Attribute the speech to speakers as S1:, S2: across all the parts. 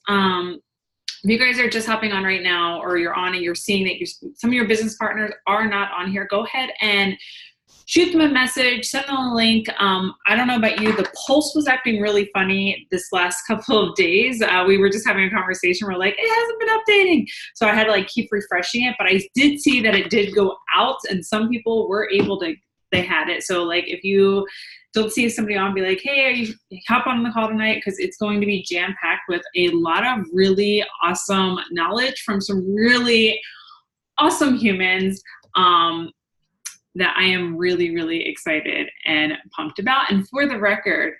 S1: If you guys are just hopping on right now, or you're on and you're seeing that some of your business partners are not on here, go ahead and shoot them a message, send them a link. I don't know about you, the Pulse was acting really funny this last couple of days. We were just having a conversation. We're like, it hasn't been updating. So I had to keep refreshing it, but I did see that it did go out and some people were able to, they had it. So if you don't see somebody on, be like, hey, hop on the call tonight, because it's going to be jam-packed with a lot of really awesome knowledge from some really awesome humans that I am really, really excited and pumped about. And for the record,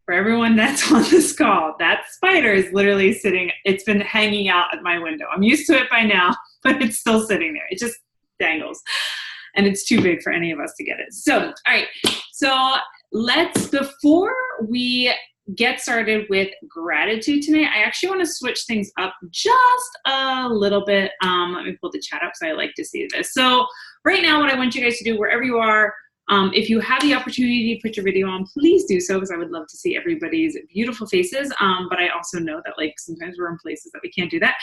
S1: for everyone that's on this call, that spider is literally sitting, it's been hanging out at my window. I'm used to it by now, but it's still sitting there. It just dangles. And it's too big for any of us to get it. So, all right. So before we get started with gratitude tonight, I actually want to switch things up just a little bit. Let me pull the chat up because I like to see this. So right now, what I want you guys to do, wherever you are, if you have the opportunity to put your video on, please do so, because I would love to see everybody's beautiful faces. But I also know that sometimes we're in places that we can't do that.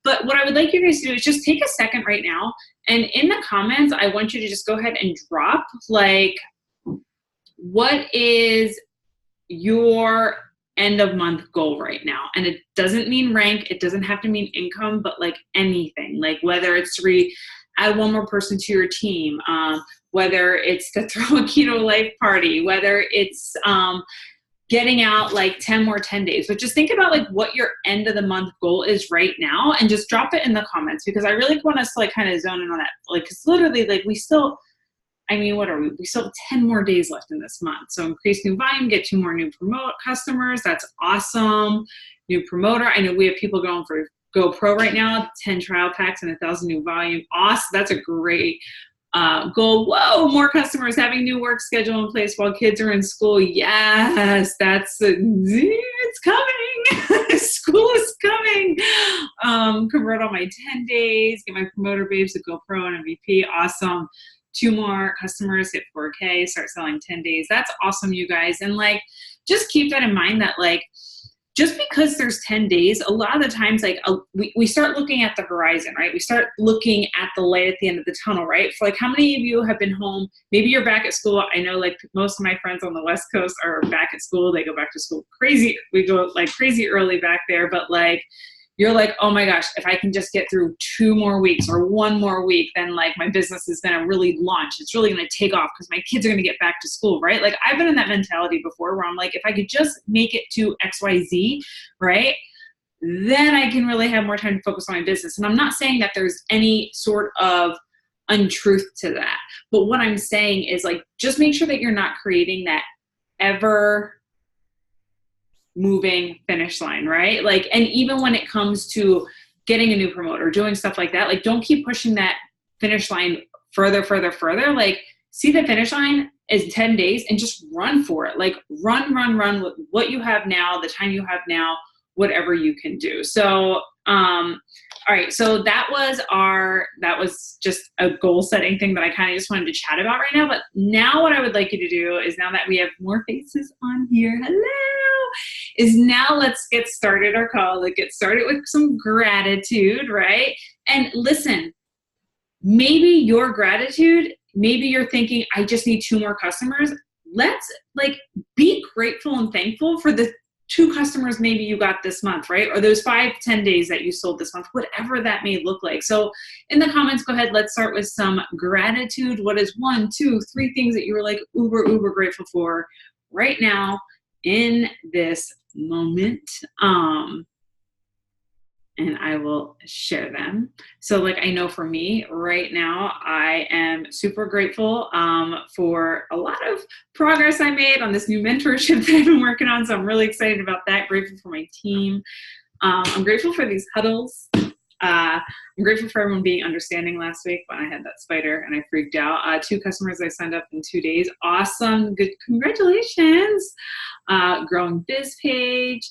S1: But what I would like you guys to do is just take a second right now, and in the comments, I want you to just go ahead and drop what is your end of month goal right now. And it doesn't mean rank, it doesn't have to mean income, but anything, whether it's to add one more person to your team, whether it's to throw a keto life party, whether it's getting out 10 more 10 days. But just think about what your end of the month goal is right now, and just drop it in the comments, because I really want us to kind of zone in on that. Because literally we still, what are we? We still have 10 more days left in this month. So increase new volume, get 2 more new customers. That's awesome. New promoter. I know we have people going for Go Pro right now, 10 trial packs and 1,000 new volume. Awesome. That's a great goal. Whoa, more customers, having new work schedule in place while kids are in school. Yes, it's coming. School is coming. Convert all my 10 days, get my promoter babes to Go Pro and MVP. Awesome. 2 more customers, hit 4K, start selling 10 days. That's awesome, you guys. And just keep that in mind that just because there's 10 days, a lot of the times, we start looking at the horizon, right? We start looking at the light at the end of the tunnel, right? For how many of you have been home? Maybe you're back at school. I know most of my friends on the West Coast are back at school. They go back to school crazy. We go crazy early back there, but you're oh my gosh, if I can just get through 2 more weeks or 1 more week, then my business is going to really launch. It's really going to take off because my kids are going to get back to school, right? I've been in that mentality before where I'm if I could just make it to XYZ, right? Then I can really have more time to focus on my business. And I'm not saying that there's any sort of untruth to that. But what I'm saying is just make sure that you're not creating that ever moving finish line, right? And even when it comes to getting a new promoter, doing stuff like that, don't keep pushing that finish line further. See the finish line is 10 days and just run for it. Run with what you have now, the time you have now, whatever you can do. So, all right. So that was just a goal setting thing that I kind of just wanted to chat about right now. But now what I would like you to do is, now that we have more faces on here, is now let's get started our call. Let's get started with some gratitude, right? And listen, maybe your gratitude, maybe you're thinking, I just need 2 more customers. Let's be grateful and thankful for the 2 customers maybe you got this month, right? Or those 5, 10 days that you sold this month, whatever that may look like. So in the comments, go ahead, let's start with some gratitude. What is 1, 2, 3 things that you were uber grateful for right now in this moment? And I will share them. So I know for me right now, I am super grateful for a lot of progress I made on this new mentorship that I've been working on. So I'm really excited about that. Grateful for my team. I'm grateful for these huddles. I'm grateful for everyone being understanding last week when I had that spider and I freaked out. 2 customers I signed up in 2 days. Awesome. Good. Congratulations. Growing biz page.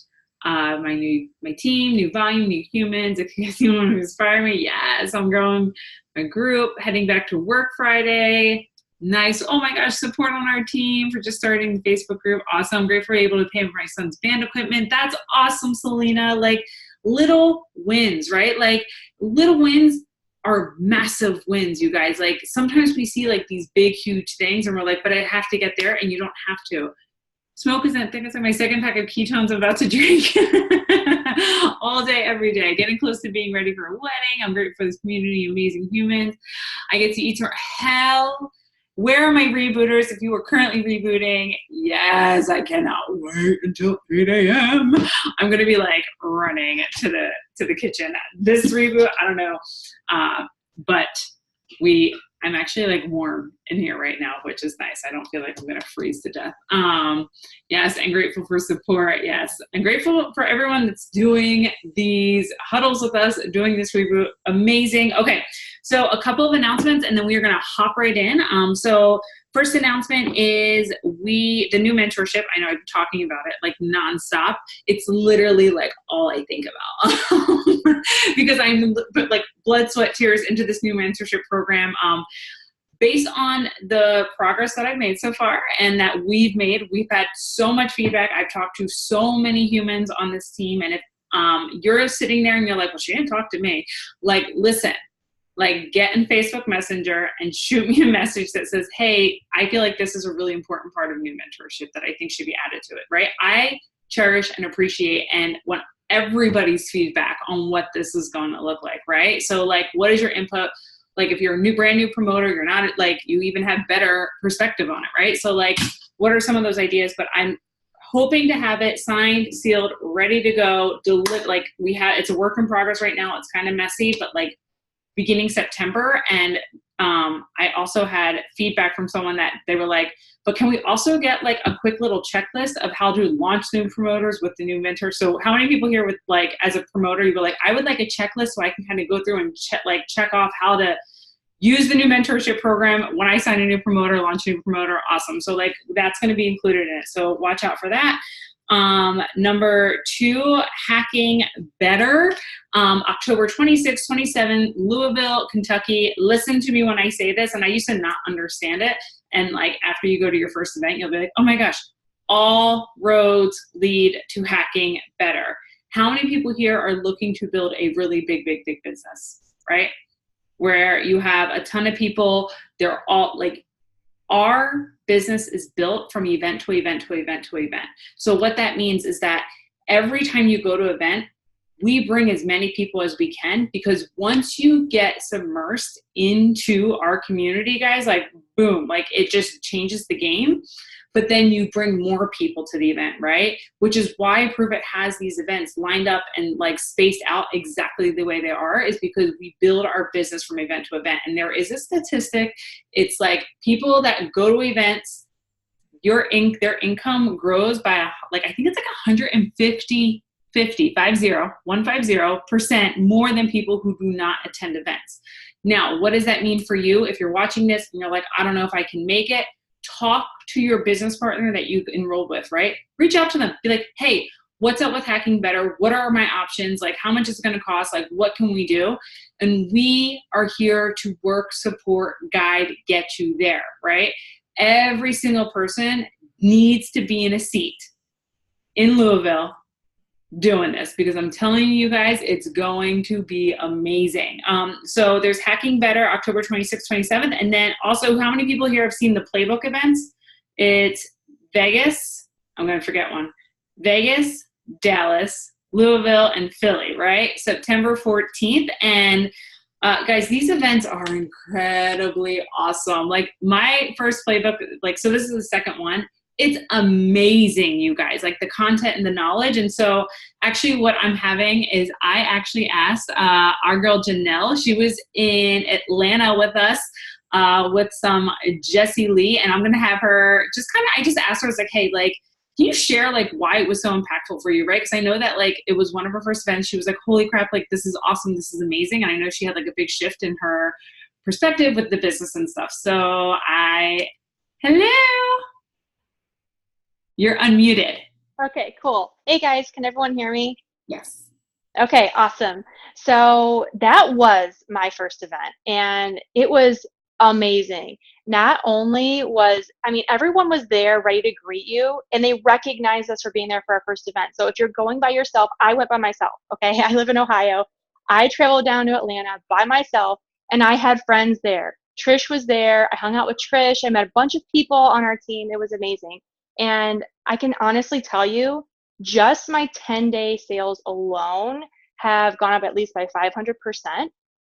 S1: My team, new volume, new humans. If you guys want to inspire me, yes, I'm growing my group, heading back to work Friday. Nice. Oh my gosh, support on our team for just starting the Facebook group. Awesome. I'm grateful for able to pay for my son's band equipment. That's awesome, Selena. little wins, right? Like little wins are massive wins, you guys. Like sometimes we see like these big, huge things and we're like, but I have to get there, and you don't have to. Smoke isn't, I think it's like my second pack of ketones I'm about to drink all day, every day. Getting close to being ready for a wedding. I'm grateful for this community, amazing humans. I get to eat more. Hell, where are my rebooters? If you are currently rebooting, yes, I cannot wait until 8 a.m. I'm going to be like running to the kitchen. This reboot, I don't know. But I'm actually like warm in here right now, which is nice. I don't feel like I'm going to freeze to death. Yes, and grateful for support. Yes, I'm grateful for everyone that's doing these huddles with us, doing this reboot. Amazing. Okay, so a couple of announcements, and then we are going to hop right in. So first announcement is the new mentorship. I know I've been talking about it like nonstop. It's literally like all I think about because I'm put like blood, sweat, tears into this new mentorship program. Based on the progress that I've made so far and that we've had so much feedback. I've talked to so many humans on this team. And if you're sitting there and you're like, well, she didn't talk to me. Like, listen, like get in Facebook Messenger and shoot me a message that says, hey, I feel like this is a really important part of new mentorship that I think should be added to it, right? I cherish and appreciate and want everybody's feedback on what this is going to look like, right? So like, what is your input? Like if you're a brand new promoter, you're not like, you even have better perspective on it, right? So like, what are some of those ideas? But I'm hoping to have it signed, sealed, ready to go. It's a work in progress right now. It's kind of messy, but like beginning September. And I also had feedback from someone that they were like, but can we also get like a quick little checklist of how to launch new promoters with the new mentor? So how many people here with like, as a promoter, you go like, I would like a checklist so I can kind of go through and check off how to use the new mentorship program when I sign a new promoter, launch a new promoter. Awesome. So like that's going to be included in it. So watch out for that. Number 2, Hacking Better, October 26, 27, Louisville, Kentucky. Listen to me when I say this, and I used to not understand it. And like after you go to your first event, you'll be like, oh my gosh, all roads lead to hacking better. How many people here are looking to build a really big business, right? Where you have a ton of people, they're all like, our business is built from event to event to event to event. So what that means is that every time you go to an event, we bring as many people as we can, because once you get submersed into our community, guys, like boom, like it just changes the game. But then you bring more people to the event, right? Which is why Prove It has these events lined up and like spaced out exactly the way they are, is because we build our business from event to event. And there is a statistic. It's like people that go to events, their income grows by like, I think it's like 150% more than people who do not attend events. Now, what does that mean for you? If you're watching this and you're like, I don't know if I can make it, talk to your business partner that you've enrolled with, right? Reach out to them. Be like, hey, what's up with Hacking Better? What are my options? Like, how much is it going to cost? Like, what can we do? And we are here to work, support, guide, get you there, right? Every single person needs to be in a seat in Louisville doing this, because I'm telling you guys, it's going to be amazing. So there's Hacking Better, October 26th, 27th. And then also, how many people here have seen the Playbook events? It's Vegas. I'm going to forget one. Vegas, Dallas, Louisville, and Philly, right? September 14th. And guys, these events are incredibly awesome. Like my first Playbook, like, so this is the second one. It's amazing, you guys, like the content and the knowledge. And so actually what I'm having is, I actually asked our girl Janelle, she was in Atlanta with us with some Jessie Lee, and I'm going to have her I just asked her, I was like, hey, like, can you share like why it was so impactful for you, right? Because I know that like it was one of her first events. She was like, holy crap, like this is awesome. This is amazing. And I know she had like a big shift in her perspective with the business and stuff. So hello. You're unmuted.
S2: Okay, cool. Hey guys, can everyone hear me?
S1: Yes.
S2: Okay, awesome. So that was my first event and it was amazing. not only was, I mean, everyone was there ready to greet you and they recognized us for being there for our first event. So if you're going by yourself, I went by myself. Okay. I live in Ohio. I traveled down to Atlanta by myself and I had friends there. Trish was there. I hung out with Trish. I met a bunch of people on our team. It was amazing. And I can honestly tell you, just my 10-day sales alone have gone up at least by 500%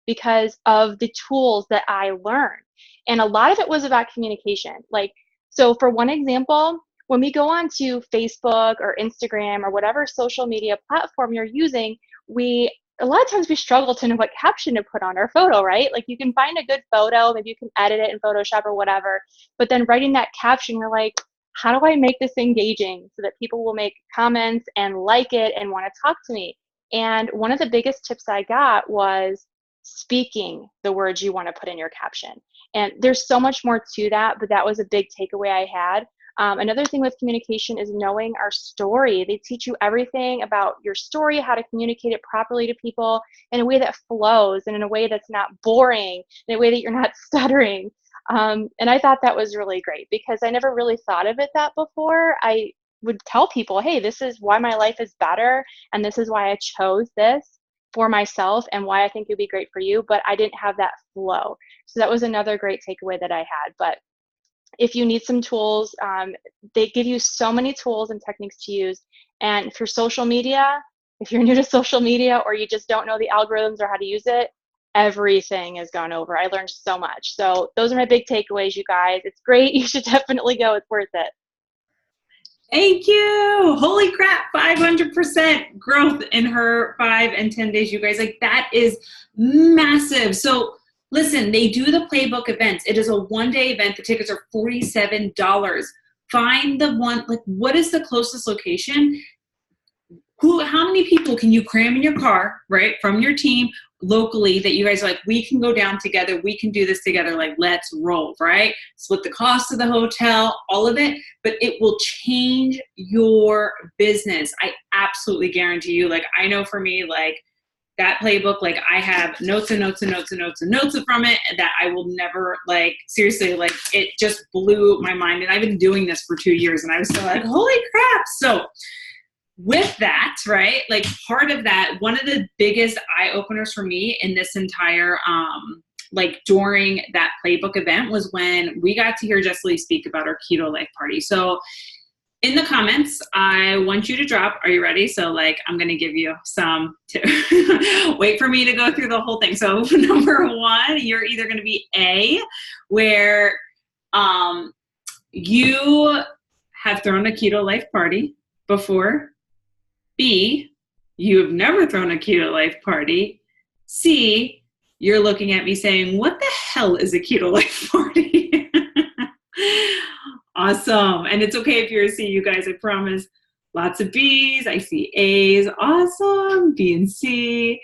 S2: because of the tools that I learned. And a lot of it was about communication. Like, so for one example, when we go on to Facebook or Instagram or whatever social media platform you're using, a lot of times we struggle to know what caption to put on our photo, right? Like you can find a good photo, maybe you can edit it in Photoshop or whatever, but then writing that caption, you're like, how do I make this engaging so that people will make comments and like it and want to talk to me? And one of the biggest tips I got was speaking the words you want to put in your caption. And there's so much more to that, but that was a big takeaway I had. Another thing with communication is knowing our story. They teach you everything about your story, how to communicate it properly to people in a way that flows and in a way that's not boring, in a way that you're not stuttering. And I thought that was really great because I never really thought of it that before. I would tell people, hey, this is why my life is better, and this is why I chose this for myself and why I think it would be great for you, but I didn't have that flow. So that was another great takeaway that I had. But if you need some tools, they give you so many tools and techniques to use. And for social media, if you're new to social media or you just don't know the algorithms or how to use it, everything has gone over. I learned so much. So those are my big takeaways, you guys. It's great. You should definitely go. It's worth it.
S1: Thank you. Holy crap, 500% growth in her 5 and 10 days, you guys. Like, that is massive. So listen, they do the playbook events. It is a one-day event. The tickets are $47. Find the one, like, what is the closest location? How many people can you cram in your car, right, from your team locally that you guys are like, we can go down together, we can do this together, like, let's roll, right? Split the cost of the hotel, all of it, but it will change your business. I absolutely guarantee you. Like, I know for me, like, that playbook, like, I have notes and notes and notes and notes and notes from it that I will never, like, seriously, like, it just blew my mind. And I've been doing this for 2 years and I was still like, holy crap. So with that, right, like, part of that, one of the biggest eye openers for me in this entire, like, during that playbook event was when we got to hear Jessie Lee speak about our Keto Life Party. So in the comments, I want you to drop, are you ready? So, like, I'm going to give you some wait for me to go through the whole thing. So number 1, you're either going to be A, where you have thrown a Keto Life Party before. B, you have never thrown a Keto Life Party. C, you're looking at me saying, what the hell is a Keto Life Party? Awesome. And it's okay if you're a C, you guys, I promise. Lots of B's. I see A's. Awesome. B and C.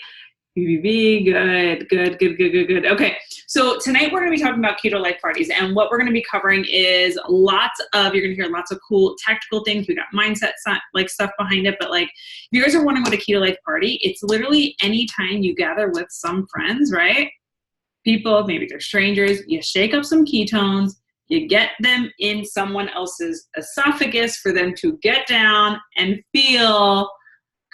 S1: BBB, good. Okay, so tonight we're going to be talking about Keto Life Parties, and what we're going to be covering is you're going to hear lots of cool tactical things. We got mindset, like, stuff behind it, but, like, if you guys are wondering what a Keto Life Party, it's literally any time you gather with some friends, right? People, maybe they're strangers, you shake up some ketones, you get them in someone else's esophagus for them to get down and feel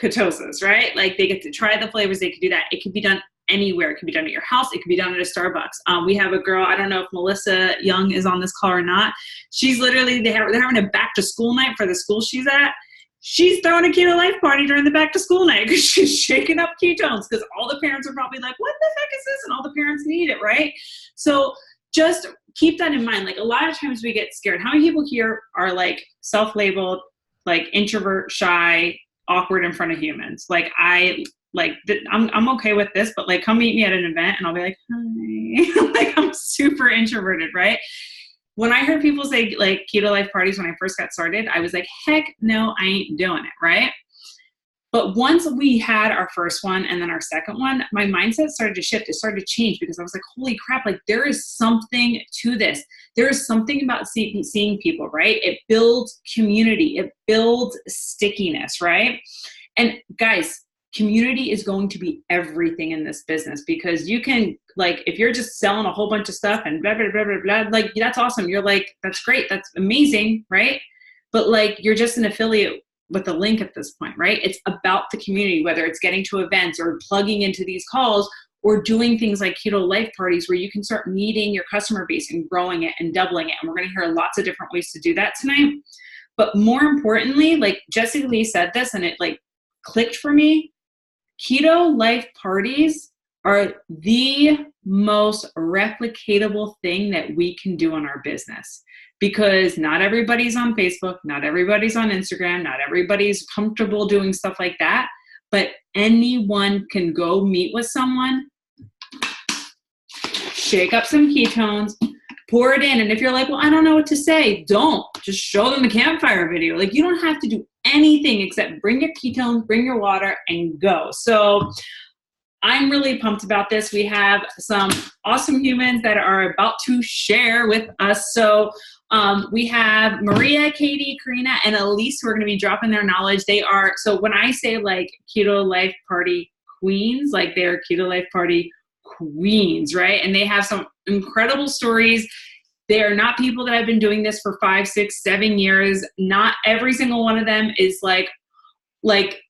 S1: ketosis, right? Like, they get to try the flavors. They could do that. It could be done anywhere. It could be done at your house. It could be done at a Starbucks. We have a girl, I don't know if Melissa Young is on this call or not. She's literally, they're having a back to school night for the school she's at. She's throwing a Keto Life Party during the back to school night because she's shaking up ketones, because all the parents are probably like, what the heck is this? And all the parents need it, right? So just keep that in mind. Like, a lot of times we get scared. How many people here are, like, self-labeled, like, introvert, shy, awkward in front of humans? Like, I'm okay with this, but, like, come meet me at an event and I'll be like, hi. Like, I'm super introverted, right? When I heard people say, like, Keto Life Parties when I first got started, I was like, heck no, I ain't doing it, right? But once we had our first one and then our second one, my mindset started to shift. It started to change because I was like, holy crap, like, there is something to this. There is something about seeing people, right? It builds community. It builds stickiness, right? And guys, community is going to be everything in this business, because you can, like, if you're just selling a whole bunch of stuff and blah, blah, blah, blah, blah, like, that's awesome. You're like, that's great. That's amazing. Right. But like, you're just an affiliate with a link at this point, right? It's about the community, whether it's getting to events or plugging into these calls or doing things like Keto Life Parties, where you can start meeting your customer base and growing it and doubling it. And we're going to hear lots of different ways to do that tonight. But more importantly, like Jessie Lee said this and it like clicked for me. Keto Life Parties are the most replicatable thing that we can do in our business, because not everybody's on Facebook, not everybody's on Instagram, not everybody's comfortable doing stuff like that, but anyone can go meet with someone, shake up some ketones, pour it in. And if you're like, well, I don't know what to say, don't. Just show them the campfire video. Like, you don't have to do anything except bring your ketones, bring your water, and go. So I'm really pumped about this. We have some awesome humans that are about to share with us. So we have Maria, Katie, Karina, and Elise who are going to be dropping their knowledge. They are, so when I say like Keto Life Party queens, like they're Keto Life Party queens, right? And they have some incredible stories. They are not people that have been doing this for 5, 6, 7 years. Not every single one of them is like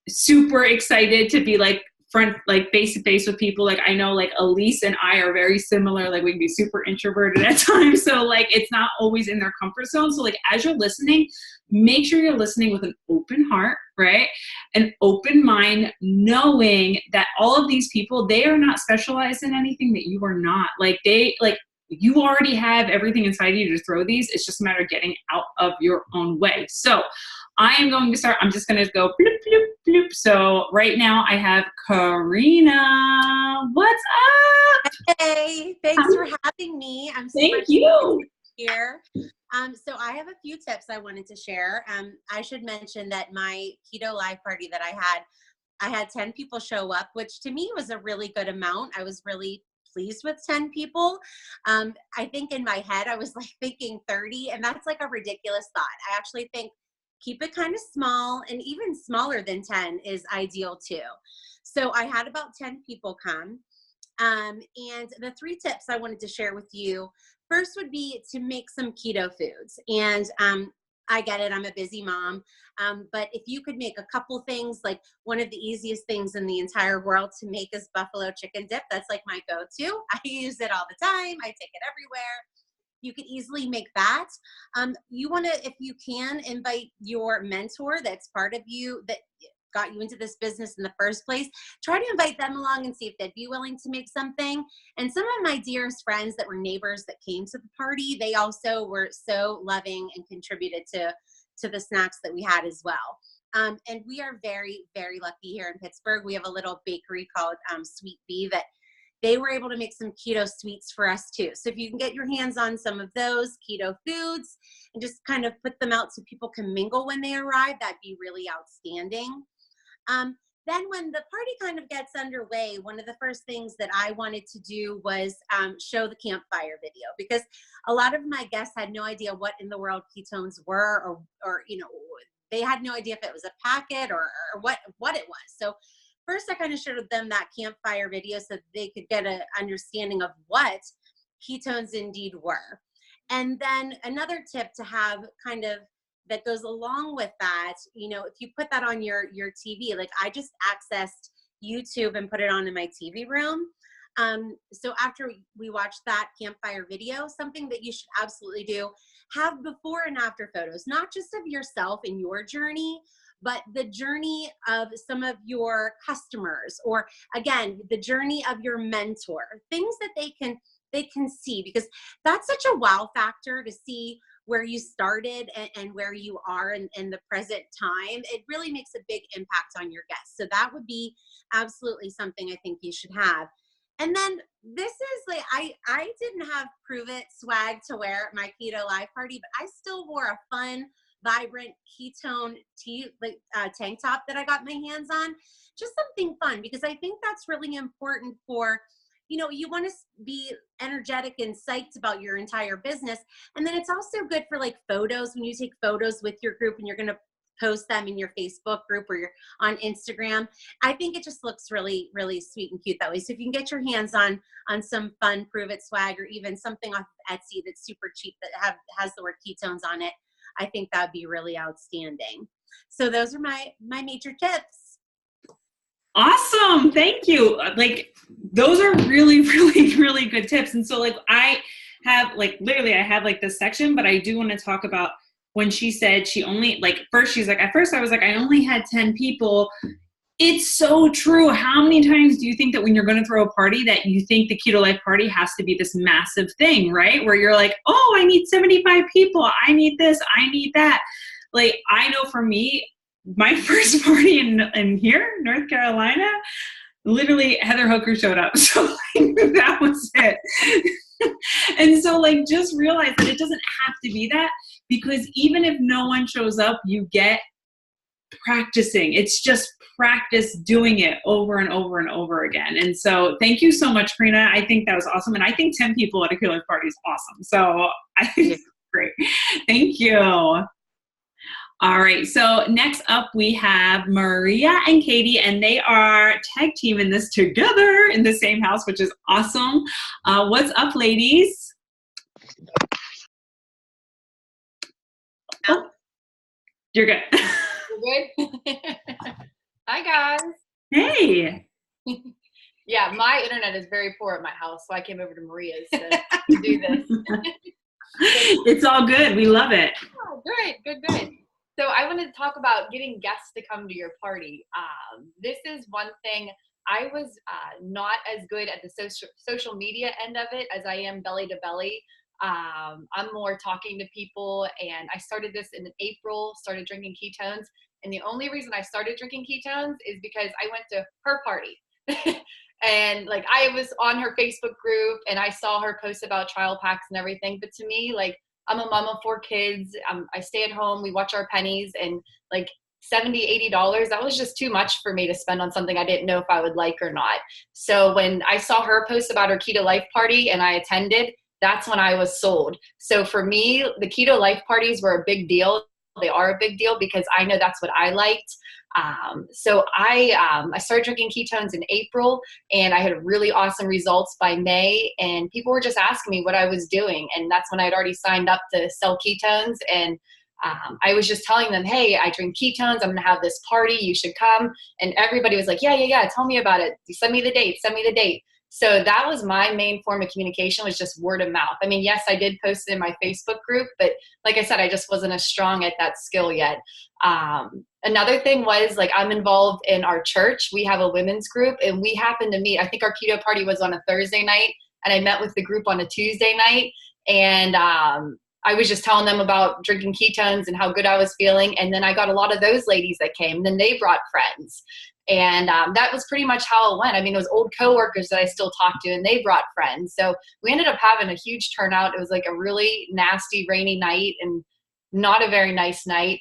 S1: super excited to be like front, like face to face with people. Like I know like Elise and I are very similar. Like we can be super introverted at times. So like it's not always in their comfort zone. So like as you're listening, make sure you're listening with an open heart, right? An open mind, knowing that all of these people, they are not specialized in anything that you are not. Like you already have everything inside you to throw these. It's just a matter of getting out of your own way. So I am going to start. I'm just going to go bloop, bloop, bloop. So right now I have Karina. What's up?
S3: Hey, thanks for having me. I'm super
S1: Thank you.
S3: here. So I have a few tips I wanted to share. I should mention that my keto live party that I had 10 people show up, which to me was a really good amount. I was really pleased with 10 people. I think in my head, I was like thinking 30, and that's like a ridiculous thought. I actually think keep it kind of small, and even smaller than 10 is ideal too. So I had about 10 people come. And the 3 tips I wanted to share with you, first would be to make some keto foods. And I get it, I'm a busy mom, but if you could make a couple things, like one of the easiest things in the entire world to make is buffalo chicken dip. That's like my go-to. I use it all the time. I take it everywhere. You could easily make that. You want to, if you can, invite your mentor that's part of you, that got you into this business in the first place. Try to invite them along and see if they'd be willing to make something. And some of my dearest friends that were neighbors that came to the party, they also were so loving and contributed to the snacks that we had as well. And we are very, very lucky here in Pittsburgh. We have a little bakery called Sweet Bee that they were able to make some keto sweets for us too. So if you can get your hands on some of those keto foods and just kind of put them out so people can mingle when they arrive, that'd be really outstanding. Then when the party kind of gets underway, one of the first things that I wanted to do was show the campfire video, because a lot of my guests had no idea what in the world ketones were, or you know, they had no idea if it was a packet or what it was. So first I kind of showed them that campfire video so that they could get an understanding of what ketones indeed were. And then another tip to have kind of that goes along with that, you know, if you put that on your TV, like I just accessed YouTube and put it on in my TV room. So after we watched that campfire video, something that you should absolutely do, have before and after photos, not just of yourself and your journey, but the journey of some of your customers, or again, the journey of your mentor, things that they can see, because that's such a wow factor to see where you started and where you are in the present time. It really makes a big impact on your guests. So that would be absolutely something I think you should have. And then this is like, I didn't have Prove It swag to wear at my keto live party, but I still wore a fun, vibrant ketone tank top that I got my hands on. Just something fun, because I think that's really important for, you know, you want to be energetic and psyched about your entire business. And then it's also good for like photos, when you take photos with your group and you're going to post them in your Facebook group or you're on Instagram. I think it just looks really, really sweet and cute that way. So if you can get your hands on some fun Prove It swag, or even something off of Etsy that's super cheap that has the word ketones on it, I think that would be really outstanding. So those are my major tips.
S1: Awesome. Thank you. Like, those are really, really, really good tips. And so like, I have like, literally I have like this section, but I do want to talk about when she said she only, like, first she's like, at first I was like, I only had 10 people. It's so true. How many times do you think that when you're going to throw a party that you think the Keto Life party has to be this massive thing, right? Where you're like, oh, I need 75 people. I need this. I need that. Like, I know for me, my first party in here, North Carolina, literally Heather Hooker showed up. So like, that was it. And so like, just realize that it doesn't have to be that, because even if no one shows up, you get practicing. It's just practice doing it over and over and over again. And so thank you so much, Karina. I think that was awesome. And I think 10 people at a Keto Life party is awesome. So I think it's great. Thank you. All right, so next up we have Maria and Katie, and they are tag teaming this together in the same house, which is awesome. What's up, ladies? Oh, you're good.
S4: You're good? Hi, guys.
S1: Hey.
S4: Yeah, my internet is very poor at my house, so I came over to Maria's to do this.
S1: It's all good. We love it.
S4: Oh, good. So I wanted to talk about getting guests to come to your party. This is one thing. I was not as good at the social media end of it as I am belly to belly. I'm more talking to people, and I started this in April, started drinking ketones. And the only reason I started drinking ketones is because I went to her party. And like, I was on her Facebook group and I saw her post about trial packs and everything. But to me, like, I'm a mom of 4 kids. I stay at home. We watch our pennies, and like $70, $80, that was just too much for me to spend on something I didn't know if I would like or not. So when I saw her post about her Keto Life party and I attended, that's when I was sold. So for me, the Keto Life parties were a big deal. They are a big deal because I know that's what I liked. So I started drinking ketones in April, and I had really awesome results by May, and people were just asking me what I was doing. And that's when I had already signed up to sell ketones. And I was just telling them, hey, I drink ketones. I'm going to have this party. You should come. And everybody was like, yeah. Tell me about it. Send me the date. So that was my main form of communication, was just word of mouth. I mean, yes, I did post it in my Facebook group, but like I said, I just wasn't as strong at that skill yet. Another thing was, like, I'm involved in our church. We have a women's group, and we happened to meet. I think our keto party was on a Thursday night, and I met with the group on a Tuesday night. And I was just telling them about drinking ketones and how good I was feeling. And then I got a lot of those ladies that came, and then they brought friends. And that was pretty much how it went. I mean, it was old coworkers that I still talk to, and they brought friends. So we ended up having a huge turnout. It was like a really nasty, rainy night and not a very nice night.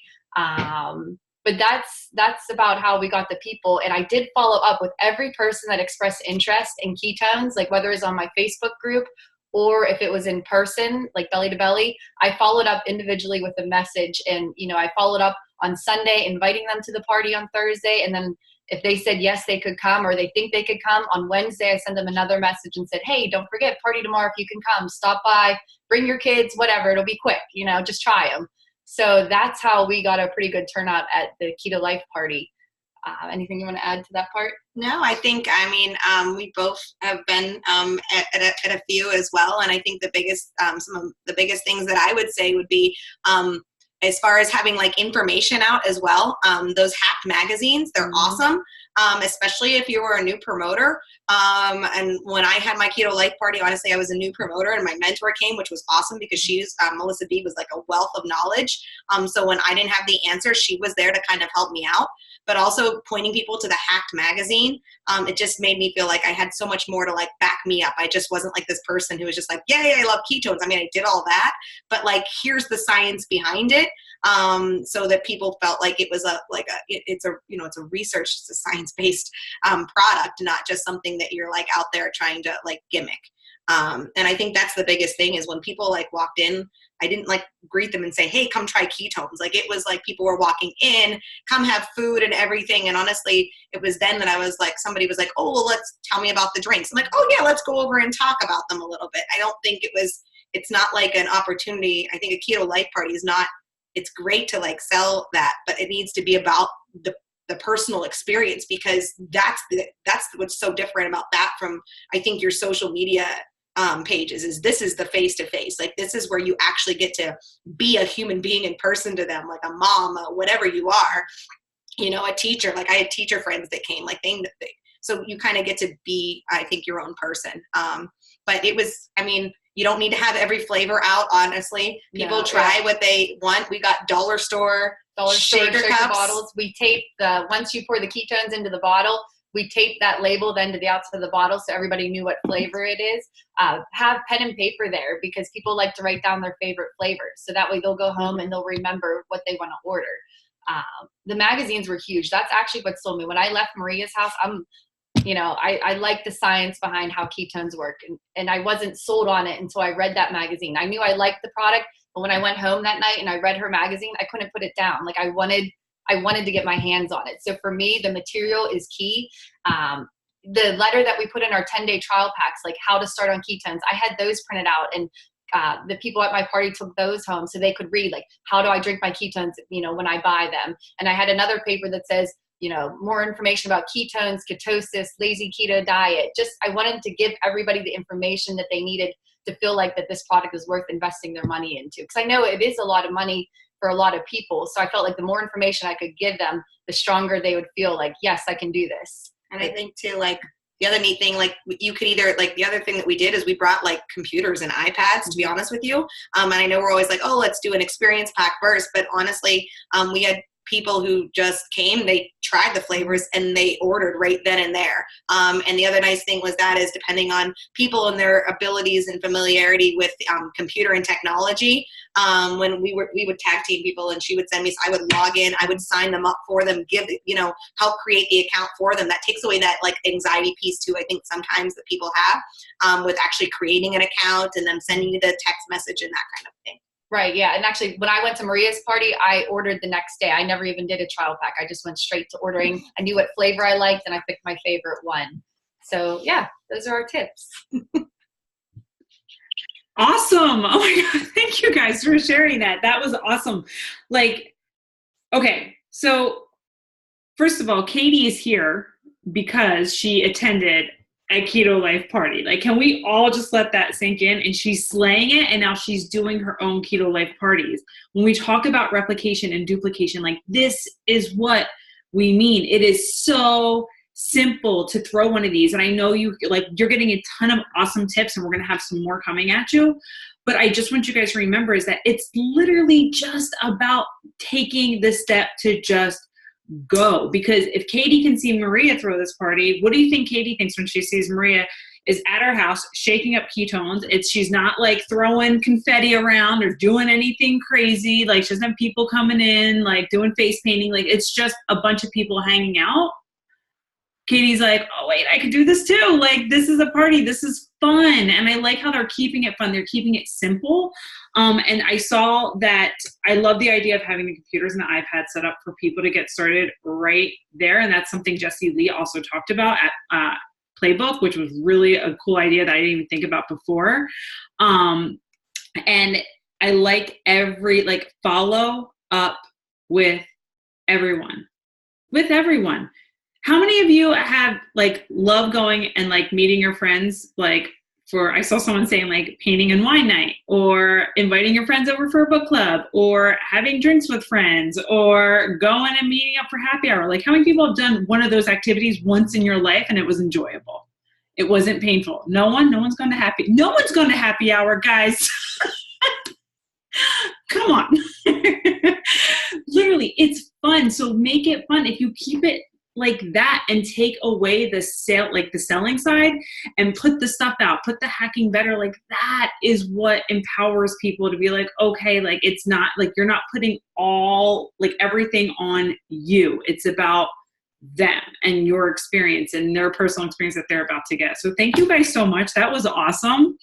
S4: But that's about how we got the people. And I did follow up with every person that expressed interest in ketones, like whether it was on my Facebook group or if it was in person, like belly to belly. I followed up individually with a message, and, you know, I followed up on Sunday, inviting them to the party on Thursday. And then if they said yes, they could come, or they think they could come, on Wednesday, I sent them another message and said, hey, don't forget, party tomorrow. If you can come, stop by, bring your kids, whatever. It'll be quick, you know, just try them. So that's how we got a pretty good turnout at the Keto Life party. Anything you want to add to that part?
S5: No, I think, we both have been at a few as well. And I think the biggest, some of the biggest things that I would say would be, as far as having like information out as well, those hacked magazines, they're awesome, especially if you were a new promoter. And when I had my Keto Life party, honestly, I was a new promoter, and my mentor came, which was awesome because she's, Melissa B was like a wealth of knowledge. So when I didn't have the answer, she was there to kind of help me out. But also pointing people to the hacked magazine, it just made me feel like I had so much more to like back me up. I just wasn't like this person who was just like, yay, I love ketones. I mean, I did all that, but like, here's the science behind it. So that people felt like it was it's a research, it's a science-based product, not just something that you're like out there trying to like gimmick. And I think that's the biggest thing is when people like walked in, I didn't like greet them and say, hey, come try ketones. Like it was like people were walking in, come have food and everything. And honestly, it was then that I was like, somebody was like, oh, well, let's tell me about the drinks. I'm like, oh yeah, let's go over and talk about them a little bit. I don't think it's not like an opportunity. I think a keto life party is not, it's great to like sell that, but it needs to be about the personal experience, because that's what's so different about that from, I think, your social media pages is this is the face-to-face. Like this is where you actually get to be a human being in person to them, like a mom, whatever you are, you know, a teacher. Like I had teacher friends that came, like so you kind of get to be, I think, your own person. But it was, I mean, you don't need to have every flavor out, honestly. People try what they want. We got dollar store shaker cups.
S4: Bottles. We tape once you pour the ketones into the bottle, we tape that label then to the outside of the bottle so everybody knew what flavor it is. Have pen and paper there because people like to write down their favorite flavors. So that way they'll go home and they'll remember what they want to order. The magazines were huge. That's actually what sold me. When I left Maria's house, I like the science behind how ketones work. And I wasn't sold on it until I read that magazine. I knew I liked the product, but when I went home that night and I read her magazine, I couldn't put it down. Like I wanted to get my hands on it. So for me, the material is key. The letter that we put in our 10-day trial packs, like how to start on ketones, I had those printed out, and the people at my party took those home so they could read, like, how do I drink my ketones, when I buy them. And I had another paper that says, more information about ketones, ketosis, lazy keto diet. Just, I wanted to give everybody the information that they needed to feel like that this product is worth investing their money into. Because I know it is a lot of money for a lot of people. So I felt like the more information I could give them, the stronger they would feel like, yes, I can do this.
S5: And I think too, like the other neat thing, like you could either, like the other thing that we did is we brought like computers and iPads, to be honest with you. And I know we're always like, oh, let's do an experience pack first. But honestly, we had people who just came, they tried the flavors and they ordered right then and there. And the other nice thing was that is depending on people and their abilities and familiarity with computer and technology, when we would tag team people and she would send me, so I would log in, I would sign them up for them, help create the account for them. That takes away that like anxiety piece too, I think sometimes that people have with actually creating an account and then sending you the text message and that kind of thing.
S4: Right, yeah. And actually, when I went to Maria's party, I ordered the next day. I never even did a trial pack. I just went straight to ordering. I knew what flavor I liked, and I picked my favorite one. So, yeah, those are our tips.
S1: Awesome. Oh, my God. Thank you guys for sharing that. That was awesome. Like, okay, so first of all, Katie is here because she attended a Keto Life party. Like, can we all just let that sink in? And she's slaying it, and now she's doing her own Keto Life parties. When we talk about replication and duplication, like this is what we mean. It is so simple to throw one of these. And I know you're getting a ton of awesome tips, and we're going to have some more coming at you. But I just want you guys to remember is that it's literally just about taking the step to just go. Because if Katie can see Maria throw this party, what do you think Katie thinks when she sees Maria is at her house shaking up ketones? She's not like throwing confetti around or doing anything crazy. Like she doesn't have people coming in, like doing face painting. Like it's just a bunch of people hanging out. Katie's like, oh wait, I could do this too. Like this is a party. This is fun. And I like how they're keeping it fun. They're keeping it simple. And I saw that I love the idea of having the computers and the iPad set up for people to get started right there. And that's something Jessie Lee also talked about at Playbook, which was really a cool idea that I didn't even think about before. And I like follow up with everyone. How many of you have love going and meeting your friends? I saw someone saying painting and wine night, or inviting your friends over for a book club, or having drinks with friends, or going and meeting up for happy hour. How many people have done one of those activities once in your life and it was enjoyable? It wasn't painful. No one's going to happy hour, guys. Come on. Literally, it's fun. So make it fun. If you keep it like that and take away the selling side and put the stuff out, put the hacking better, that is what empowers people to be okay, it's not you're not putting all everything on you. It's about them and your experience and their personal experience that they're about to get. So thank you guys so much. That was awesome.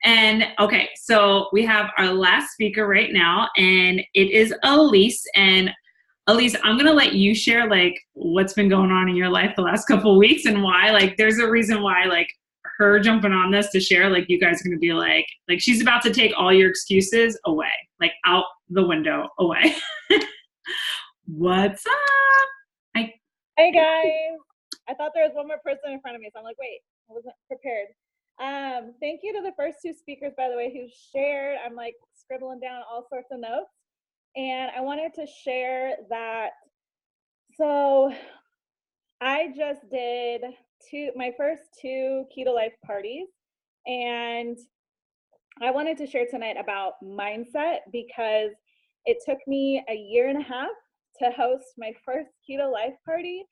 S1: And okay, so we have our last speaker right now, and it is Elise. And Elise, I'm gonna let you share like what's been going on in your life the last couple of weeks and why. Like, there's a reason why like her jumping on this to share. Like, you guys are gonna be like she's about to take all your excuses away, like out the window away. What's up?
S6: Hey guys, I thought there was one more person in front of me, so I'm like, wait, I wasn't prepared. Thank you to the first two speakers, by the way, who shared. I'm like scribbling down all sorts of notes, and I wanted to share that. So I just did my first two Keto Life parties, and I wanted to share tonight about mindset because it took me a year and a half to host my first Keto Life party.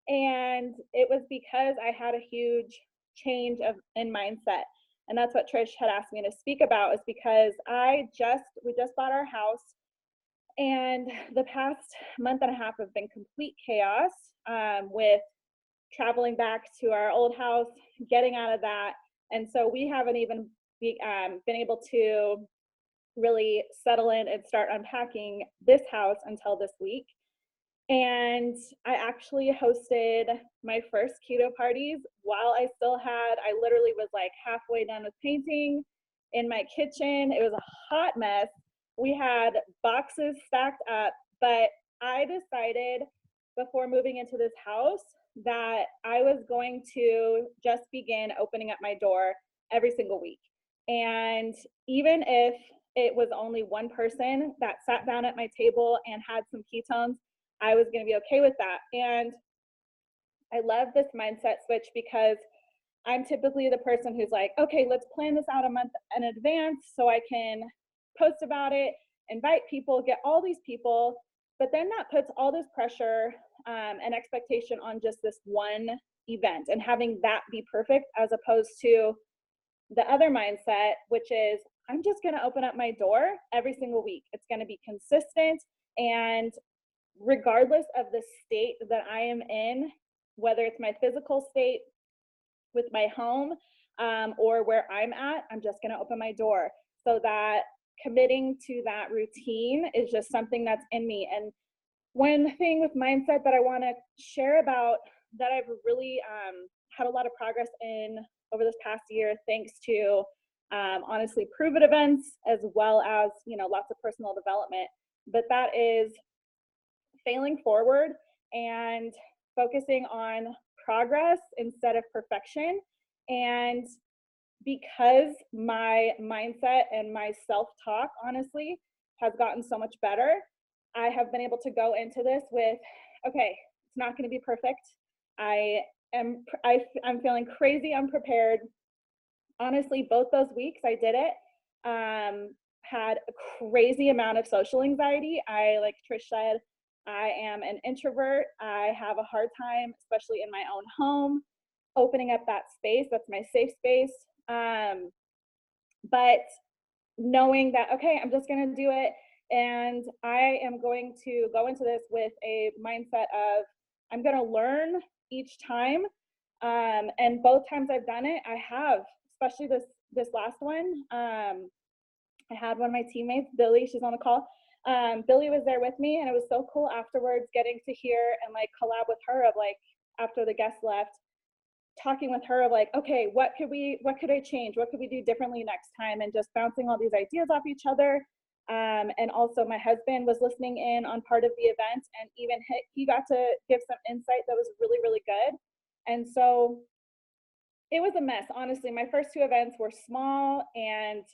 S6: And it was because I had a huge change in mindset. And that's what Trish had asked me to speak about, is because we just bought our house, and the past month and a half have been complete chaos, with traveling back to our old house, getting out of that. And so we haven't even been able to really settle in and start unpacking this house until this week. And I actually hosted my first keto parties while I literally was like halfway done with painting in my kitchen. It was a hot mess. We had boxes stacked up, but I decided before moving into this house that I was going to just begin opening up my door every single week. And even if it was only one person that sat down at my table and had some ketones, I was going to be okay with that. And I love this mindset switch because I'm typically the person who's like, okay, let's plan this out a month in advance so I can post about it, invite people, get all these people. But then that puts all this pressure and expectation on just this one event and having that be perfect, as opposed to the other mindset, which is I'm just going to open up my door every single week. It's going to be consistent, and regardless of the state that I am in, whether it's my physical state with my home or where I'm at, I'm just going to open my door. So that committing to that routine is just something that's in me. And one thing with mindset that I want to share about that I've really had a lot of progress in over this past year, thanks to honestly Prove It events, as well as, lots of personal development, but that is failing forward and focusing on progress instead of perfection. And because my mindset and my self-talk honestly has gotten so much better, I have been able to go into this with, okay, it's not going to be perfect. I'm feeling crazy unprepared. Honestly, both those weeks I did it, had a crazy amount of social anxiety. Like Trish said, I am an introvert. I have a hard time, especially in my own home, opening up that space. That's my safe space. But knowing that, okay, I'm just going to do it. And I am going to go into this with a mindset of I'm going to learn each time. And both times I've done it, I have, especially this last one. I had one of my teammates, Billy, she's on the call. Billy was there with me, and it was so cool afterwards getting to hear and like collab with her of like, after the guests left, talking with her of like, okay, what could I change? What could we do differently next time? And just bouncing all these ideas off each other. And also my husband was listening in on part of the event, and even he got to give some insight that was really, really good. And so it was a mess, honestly. My first two events were small, and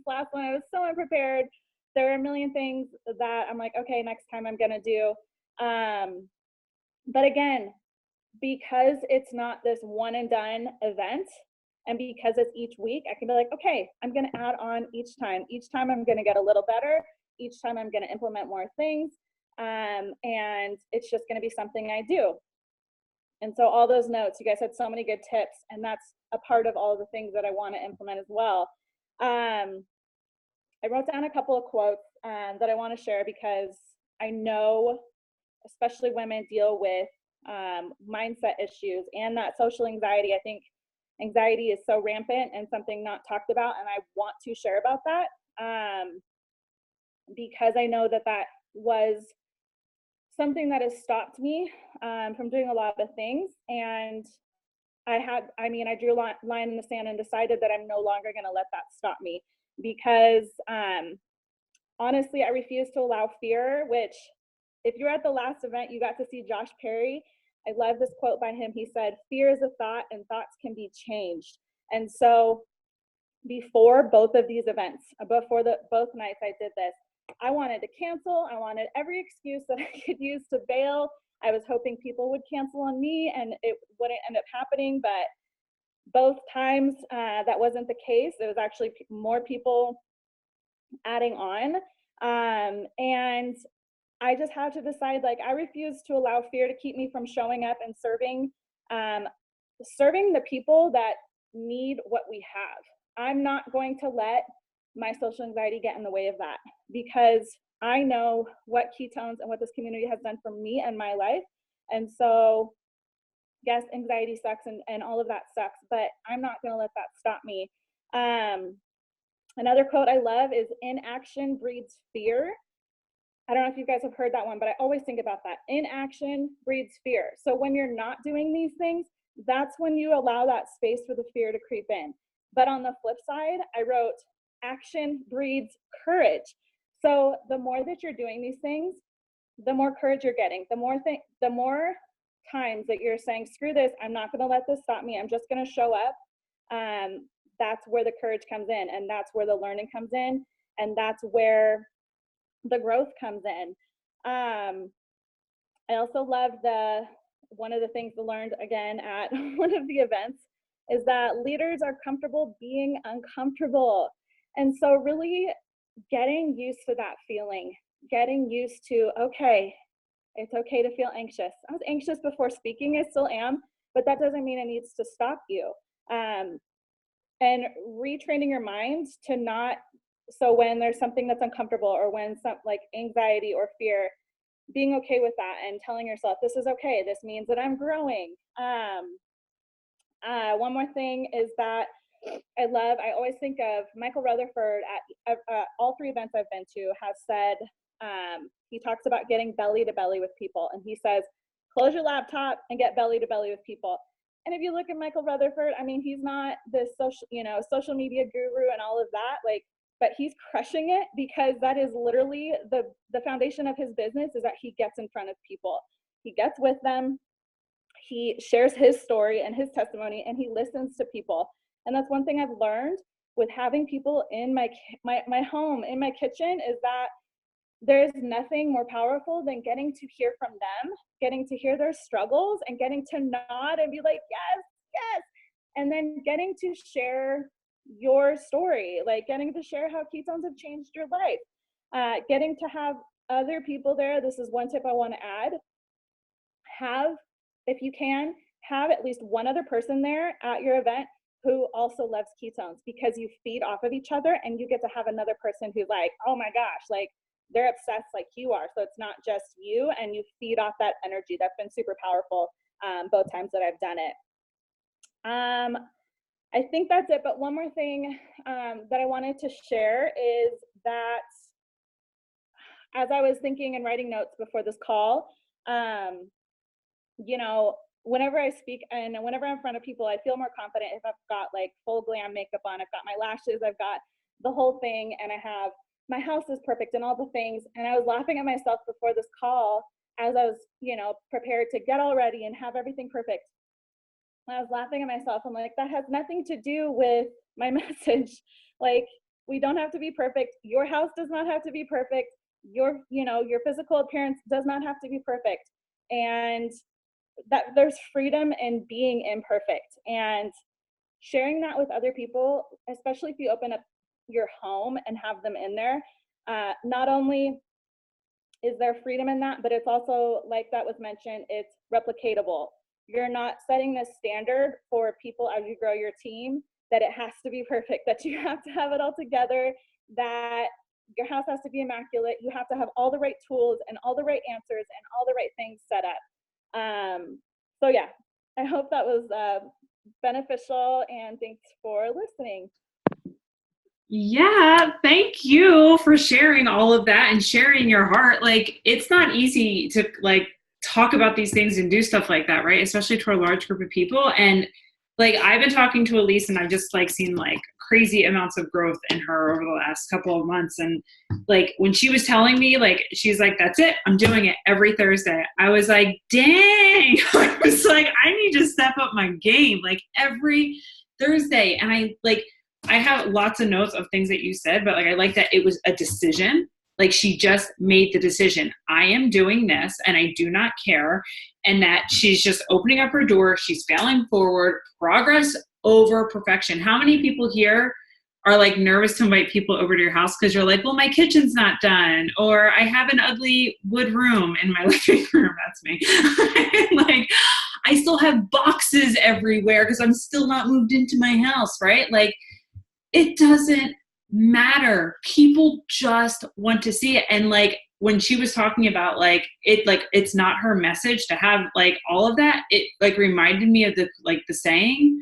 S6: last one, I was so unprepared. There were a million things that I'm like, okay, next time I'm gonna do. But again, because it's not this one and done event, and because it's each week, I can be like, okay, I'm gonna add on each time. Each time I'm gonna get a little better. Each time I'm gonna implement more things. And it's just gonna be something I do. And so all those notes, you guys had so many good tips, and that's a part of all of the things that I want to implement as well. I wrote down a couple of quotes that I want to share because I know, especially women, deal with mindset issues, and that social anxiety. I think anxiety is so rampant and something not talked about, and I want to share about that because I know that that was something that has stopped me from doing a lot of things. And I drew a line in the sand and decided that I'm no longer going to let that stop me because honestly, I refuse to allow fear, which if you're at the last event, you got to see Josh Perry. I love this quote by him. He said, "Fear is a thought and thoughts can be changed." And so before both of these events, before both nights I did this, I wanted to cancel. I wanted every excuse that I could use to bail. I was hoping people would cancel on me and it wouldn't end up happening, but both times that wasn't the case. It was actually more people adding on. And I just had to decide, like, I refuse to allow fear to keep me from showing up and serving the people that need what we have. I'm not going to let my social anxiety get in the way of that because I know what ketones and what this community has done for me and my life. And so, yes, anxiety sucks and all of that sucks, but I'm not going to let that stop me. Another quote I love is, "Inaction breeds fear." I don't know if you guys have heard that one, but I always think about that. Inaction breeds fear. So when you're not doing these things, that's when you allow that space for the fear to creep in. But on the flip side, I wrote, "Action breeds courage." So the more that you're doing these things, the more courage you're getting. The more times that you're saying, "Screw this, I'm not going to let this stop me. I'm just going to show up." That's where the courage comes in, and that's where the learning comes in, and that's where the growth comes in. I also love one of the things I learned again at one of the events is that leaders are comfortable being uncomfortable. And so really getting used to that feeling, getting used to, okay, it's okay to feel anxious. I was anxious before speaking, I still am, but that doesn't mean it needs to stop you. And retraining your mind to not, so when there's something that's uncomfortable or when some like anxiety or fear, being okay with that and telling yourself, this is okay, this means that I'm growing. One more thing is that I always think of Michael Rutherford at all three events I've been to has said, he talks about getting belly to belly with people. And he says, close your laptop and get belly to belly with people. And if you look at Michael Rutherford, I mean, he's not this social media guru and all of that, like, but he's crushing it because that is literally the foundation of his business is that he gets in front of people. He gets with them, he shares his story and his testimony, and he listens to people. And that's one thing I've learned with having people in my home, in my kitchen, is that there's nothing more powerful than getting to hear from them, getting to hear their struggles, and getting to nod and be like, yes, yes. And then getting to share your story, like getting to share how ketones have changed your life, getting to have other people there. This is one tip I want to add. If you can, have at least one other person there at your event who also loves ketones, because you feed off of each other and you get to have another person who, like, oh my gosh, like they're obsessed like you are. So it's not just you, and you feed off that energy. That's been super powerful both times that I've done it. I think that's it. But one more thing that I wanted to share is that as I was thinking and writing notes before this call, whenever I speak and whenever I'm in front of people, I feel more confident if I've got like full glam makeup on, I've got my lashes, I've got the whole thing, and I have my house is perfect and all the things. And I was laughing at myself before this call as I was, prepared to get all ready and have everything perfect. I was laughing at myself. I'm like, that has nothing to do with my message. Like, we don't have to be perfect. Your house does not have to be perfect. Your physical appearance does not have to be perfect. And that there's freedom in being imperfect, and sharing that with other people, especially if you open up your home and have them in there. Not only is there freedom in that, but it's also, like that was mentioned, it's replicatable. You're not setting this standard for people as you grow your team that it has to be perfect, that you have to have it all together, that your house has to be immaculate. You have to have all the right tools and all the right answers and all the right things set up. So yeah, I hope that was beneficial, and thanks for listening.
S1: Yeah, thank you for sharing all of that and sharing your heart. Like, it's not easy to like talk about these things and do stuff like that, right? Especially to a large group of people. And like, I've been talking to Elise, and I've just like seen like crazy amounts of growth in her over the last couple of months. And like, when she was telling me, like, she's like, that's it, I'm doing it every Thursday. I was like, dang. I was like, I need to step up my game, like every Thursday. And I have lots of notes of things that you said, but like, I like that it was a decision. Like, she just made the decision. I am doing this and I do not care. And that she's just opening up her door. She's failing forward, progress over perfection. How many people here are like nervous to invite people over to your house because you're like, well, my kitchen's not done, or I have an ugly wood room in my living room. That's me. Like, I still have boxes everywhere because I'm still not moved into my house, right? Like, it doesn't matter. People just want to see it. And like, when she was talking about like it's not her message to have like all of that, it like reminded me of the saying,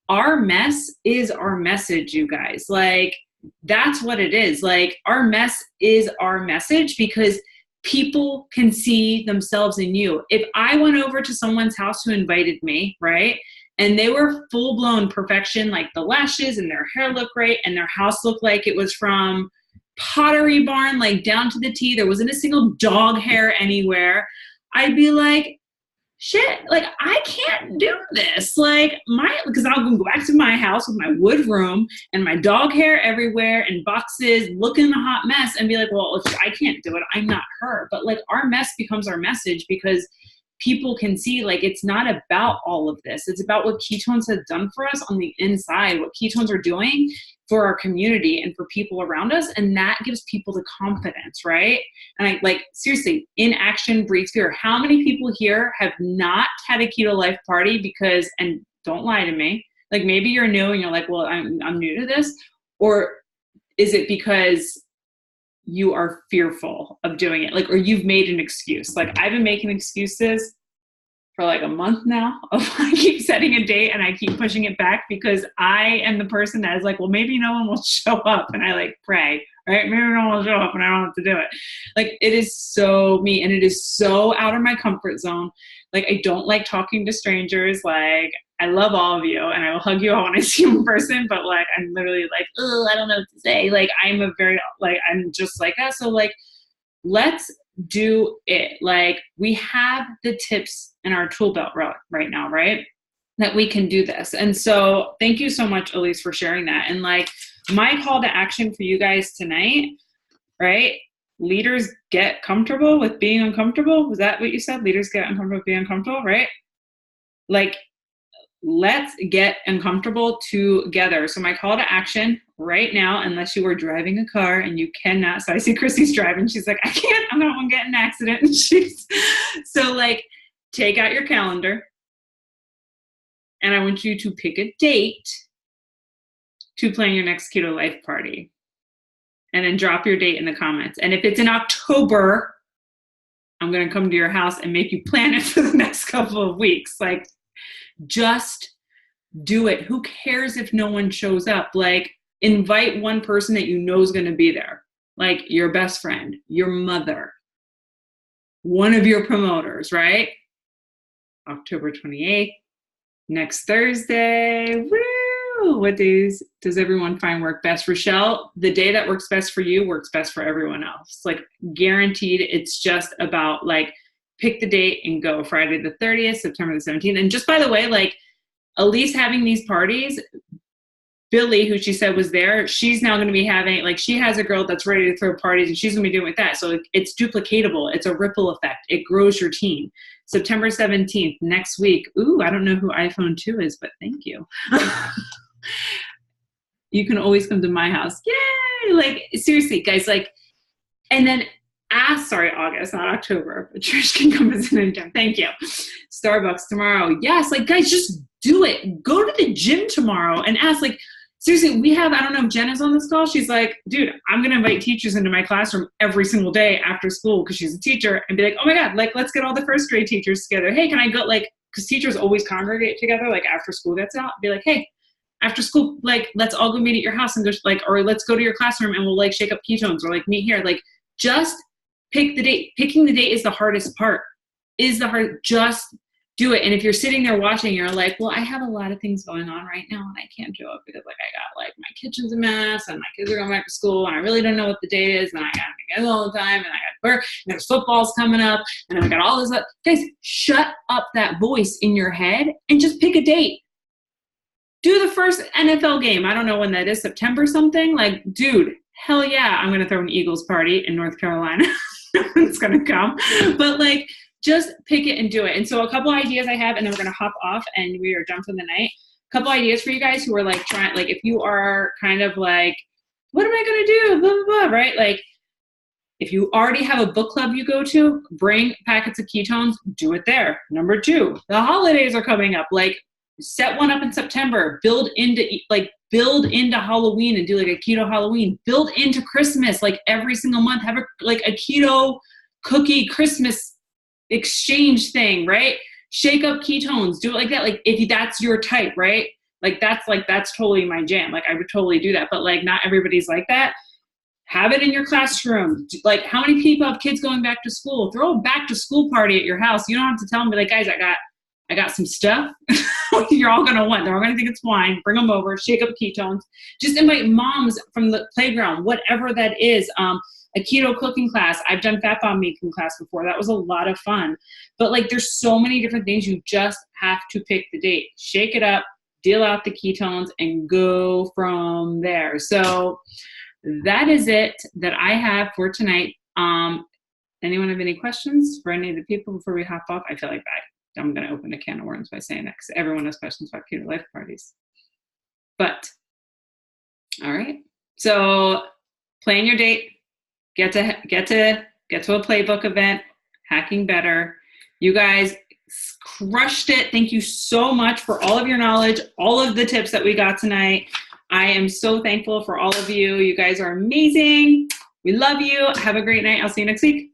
S1: our mess is our message, you guys. Like, that's what it is. Like, our mess is our message, because people can see themselves in you. If I went over to someone's house who invited me, right, and they were full-blown perfection, like the lashes and their hair looked great and their house looked like it was from Pottery Barn, like down to the T, there wasn't a single dog hair anywhere, I'd be like, shit, like, I can't do this. Like, because I'll go back to my house with my wood room and my dog hair everywhere and boxes, looking a hot mess, and be like, well, if I can't do it, I'm not her. But like, our mess becomes our message, because people can see, like, it's not about all of this. It's about what ketones have done for us on the inside, what ketones are doing for our community and for people around us. And that gives people the confidence, right? And I like, seriously, inaction breeds fear. How many people here have not had a keto life party because, and don't lie to me, like, maybe you're new and you're like, well, I'm new to this, or is it because you are fearful of doing it? Like, or you've made an excuse. Like, I've been making excuses for like a month now. I keep setting a date and I keep pushing it back, because I am the person that is like, well, maybe no one will show up. And I like pray, right? Maybe no one will show up and I don't have to do it. Like, it is so me, and it is so out of my comfort zone. Like, I don't like talking to strangers. Like, I love all of you and I will hug you all when I see you in person, but like, I'm literally like, oh, I don't know what to say. Like, I'm just like that. So like, let's do it. Like, we have the tips in our tool belt right now, right? That we can do this. And so thank you so much, Elise, for sharing that. And like, my call to action for you guys tonight, right? Leaders get comfortable with being uncomfortable. Was that what you said? Leaders get uncomfortable with being uncomfortable, right? Like, let's get uncomfortable together. So my call to action right now, unless you are driving a car and you cannot, so I see Chrissy's driving, she's like, I can't, I'm going to get in an accident. And so like, take out your calendar and I want you to pick a date to plan your next Keto Life party, and then drop your date in the comments. And if it's in October, I'm going to come to your house and make you plan it for the next couple of weeks. Like, just do it. Who cares if no one shows up? Like, invite one person that you know is going to be there. Like, your best friend, your mother, one of your promoters, right? October 28th, next Thursday. Woo! What days does everyone find work best? Rochelle, the day that works best for you works best for everyone else. Like, guaranteed. It's just about like, pick the date and go. Friday the 30th, September the 17th. And just by the way, like, Elise having these parties, Billy, who she said was there, she's now going to be having, like, she has a girl that's ready to throw parties and she's going to be doing with that. So it's duplicatable. It's a ripple effect. It grows your team. September 17th, next week. Ooh, I don't know who iPhone 2 is, but thank you. You can always come to my house. Yay! Like, seriously, guys, like, and then August, not October, but Trish can come visit anytime. Thank you. Starbucks tomorrow. Yes, like, guys, just do it. Go to the gym tomorrow and ask, like, seriously, we have, I don't know if Jen is on this call. She's like, dude, I'm going to invite teachers into my classroom every single day after school because she's a teacher and be like, oh my God, like, let's get all the first grade teachers together. Hey, can I go, like, because teachers always congregate together, like after school gets out, be like, hey, after school, like, let's all go meet at your house and just like, or let's go to your classroom and we'll like shake up ketones or like meet here. Like, just pick the date. Picking the date is the hardest part, just do it. And if you're sitting there watching, you're like, well, I have a lot of things going on right now and I can't do it because like I got like my kitchen's a mess and my kids are going back to school and I really don't know what the date is and I got to get all the time and I got work and there's football's coming up and I got all this. Guys, shut up that voice in your head and just pick a date. Do the first NFL game. I don't know when that is, September something. Like, dude, hell yeah, I'm going to throw an Eagles party in North Carolina. It's going to come. But like, just pick it and do it. And so a couple ideas I have, and then we're going to hop off and we are done for the night. A couple ideas for you guys who are like trying, like if you are kind of like, what am I going to do? Blah, blah, blah, right? Like if you already have a book club you go to, bring packets of ketones, do it there. Number 2, the holidays are coming up. Like set one up in September, build into Halloween and do like a keto Halloween, build into Christmas, like every single month, have a keto cookie Christmas exchange thing, right? Shake up ketones, do it like that. Like if that's your type, right? That's totally my jam. Like I would totally do that, but like not everybody's like that. Have it in your classroom. Like how many people have kids going back to school? Throw a back to school party at your house. You don't have to tell them, be like, guys, I got some stuff you're all going to want. They're all going to think it's wine. Bring them over, shake up ketones. Just invite moms from the playground, whatever that is. A keto cooking class. I've done fat bomb making class before. That was a lot of fun. But like there's so many different things. You just have to pick the date. Shake it up, deal out the ketones, and go from there. So that is it that I have for tonight. Anyone have any questions for any of the people before we hop off? I feel like I'm going to open a can of worms by saying that because everyone has questions about keto life parties. But, all right. So plan your date. Get to a playbook event, Hacking Better. You guys crushed it. Thank you so much for all of your knowledge, all of the tips that we got tonight. I am so thankful for all of you. You guys are amazing. We love you. Have a great night. I'll see you next week.